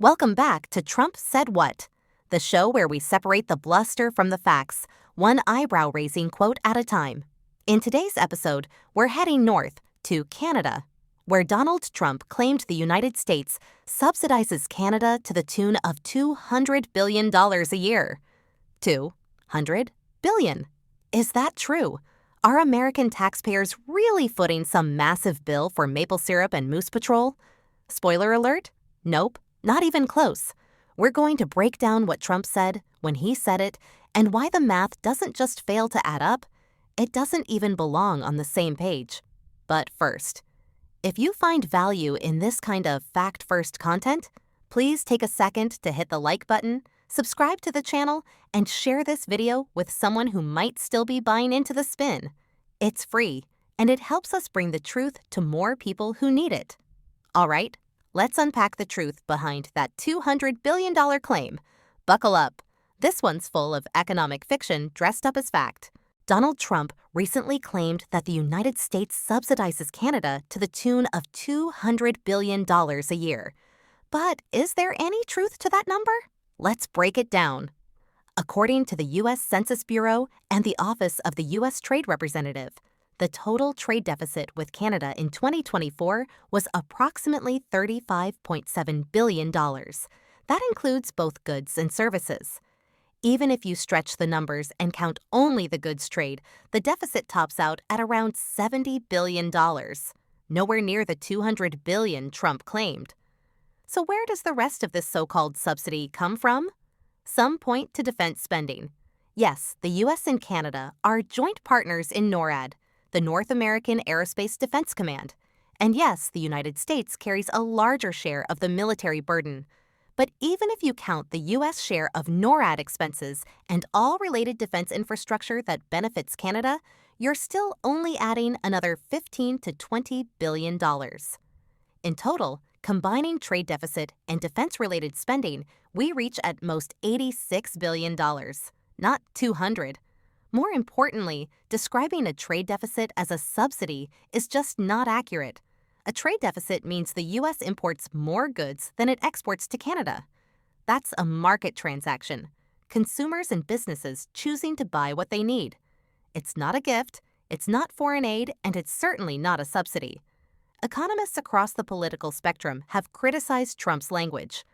Welcome back to Trump Said What, the show where we separate the bluster from the facts, one eyebrow-raising quote at a time. In today's episode, we're heading north to Canada, where Donald Trump claimed the United States subsidizes Canada to the tune of $200 billion a year. $200 billion. Is that true? Are American taxpayers really footing some massive bill for maple syrup and Moose Patrol? Spoiler alert? Nope, not even close. We're going to break down what Trump said, when he said it, and why the math doesn't just fail to add up, it doesn't even belong on the same page. But first, if you find value in this kind of fact-first content, please take a second to hit the like button, subscribe to the channel, and share this video with someone who might still be buying into the spin. It's free, and it helps us bring the truth to more people who need it. All right, let's unpack the truth behind that $200 billion claim. Buckle up. This one's full of economic fiction dressed up as fact. Donald Trump recently claimed that the United States subsidizes Canada to the tune of $200 billion a year. But is there any truth to that number? Let's break it down. According to the U.S. Census Bureau and the Office of the U.S. Trade Representative, the total trade deficit with Canada in 2024 was approximately $35.7 billion. That includes both goods and services. Even if you stretch the numbers and count only the goods trade, the deficit tops out at around $70 billion, nowhere near the $200 billion Trump claimed. So where does the rest of this so-called subsidy come from? Some point to defense spending. Yes, the U.S. and Canada are joint partners in NORAD, the North American Aerospace Defense Command. And yes, the United States carries a larger share of the military burden. But even if you count the U.S. share of NORAD expenses and all related defense infrastructure that benefits Canada, you're still only adding another $15 to $20 billion. In total, combining trade deficit and defense-related spending, we reach at most $86 billion, not $200. More importantly, describing a trade deficit as a subsidy is just not accurate. A trade deficit means the U.S. imports more goods than it exports to Canada. That's a market transaction, consumers and businesses choosing to buy what they need. It's not a gift, it's not foreign aid, and it's certainly not a subsidy. Economists across the political spectrum have criticized Trump's language.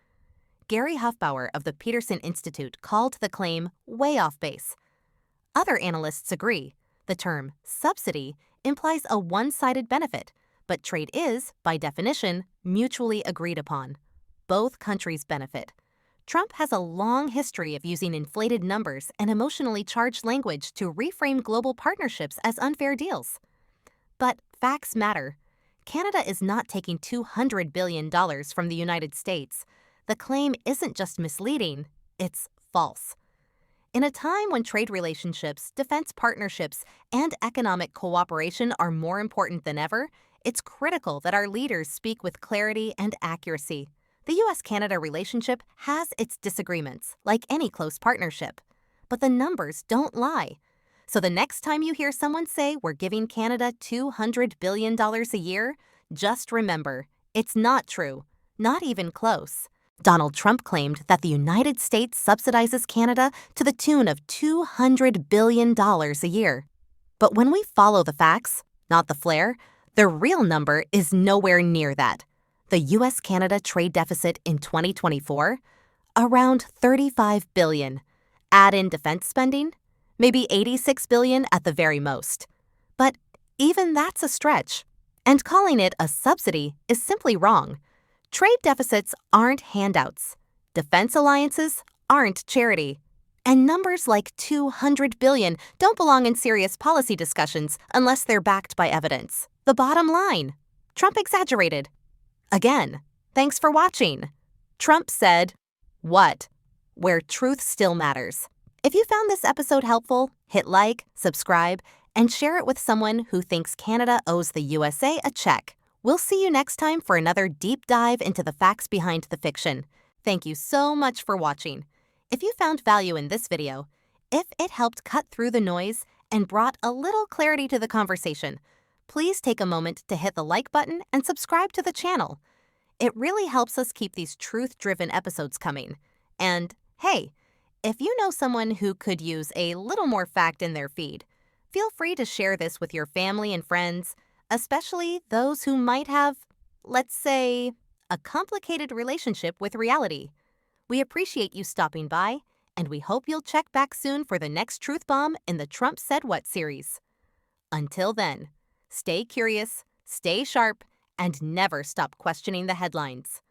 Gary Huffbauer of the Peterson Institute called the claim way off base. Other analysts agree. The term subsidy implies a one-sided benefit, but trade is, by definition, mutually agreed upon. Both countries benefit. Trump has a long history of using inflated numbers and emotionally charged language to reframe global partnerships as unfair deals. But facts matter. Canada is not taking $200 billion from the United States. The claim isn't just misleading, it's false. In a time when trade relationships, defense partnerships, and economic cooperation are more important than ever, it's critical that our leaders speak with clarity and accuracy. The U.S.-Canada relationship has its disagreements, like any close partnership. But the numbers don't lie. So the next time you hear someone say we're giving Canada $200 billion a year, just remember, it's not true, not even close. Donald Trump claimed that the United States subsidizes Canada to the tune of $200 billion a year. But when we follow the facts, not the flair, the real number is nowhere near that. The U.S.-Canada trade deficit in 2024? Around $35 billion. Add in defense spending? Maybe $86 billion at the very most. But even that's a stretch. And calling it a subsidy is simply wrong. Trade deficits aren't handouts. Defense alliances aren't charity. And numbers like $200 billion don't belong in serious policy discussions unless they're backed by evidence. The bottom line, Trump exaggerated. Again, thanks for watching. Trump said, what? Where truth still matters. If you found this episode helpful, hit like, subscribe, and share it with someone who thinks Canada owes the USA a check. We'll see you next time for another deep dive into the facts behind the fiction. Thank you so much for watching. If you found value in this video, if it helped cut through the noise and brought a little clarity to the conversation, please take a moment to hit the like button and subscribe to the channel. It really helps us keep these truth-driven episodes coming. And hey, if you know someone who could use a little more fact in their feed, feel free to share this with your family and friends, especially those who might have, let's say, a complicated relationship with reality. We appreciate you stopping by, and we hope you'll check back soon for the next truth bomb in the Trump Said What series. Until then, stay curious, stay sharp, and never stop questioning the headlines.